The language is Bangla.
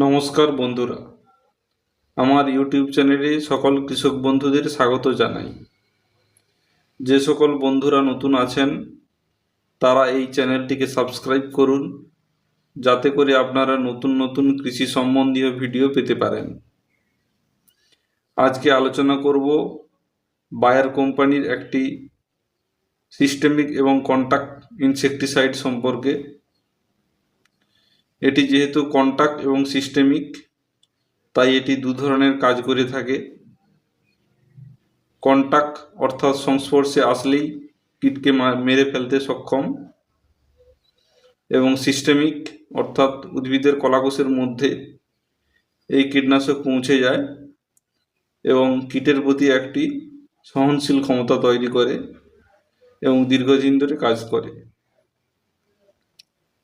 নমস্কার বন্ধুরা, আমার ইউটিউব চ্যানেলে সকল কৃষক বন্ধুদের স্বাগত জানাই। যে সকল বন্ধুরা নতুন আছেন তারা এই চ্যানেলটিকে সাবস্ক্রাইব করুন, যাতে করে আপনারা নতুন নতুন কৃষি সম্বন্ধীয় ভিডিও পেতে পারেন। আজকে আলোচনা করব বায়ার কোম্পানির একটি সিস্টেমিক এবং কন্টাক্ট ইনসেকটিসাইড সম্পর্কে। এটি যেহেতু কন্টাক্ট এবং সিস্টেমিক, তাই এটি দু ধরনের কাজ করে থাকে। কন্টাক্ট অর্থাৎ সংস্পর্শে আসলেই কীটকে মেরে ফেলতে সক্ষম, এবং সিস্টেমিক অর্থাৎ উদ্ভিদের কলাকোষের মধ্যে এই কীটনাশক পৌঁছে যায় এবং কীটের প্রতি একটি সহনশীল ক্ষমতা তৈরি করে এবং দীর্ঘদিন ধরে কাজ করে।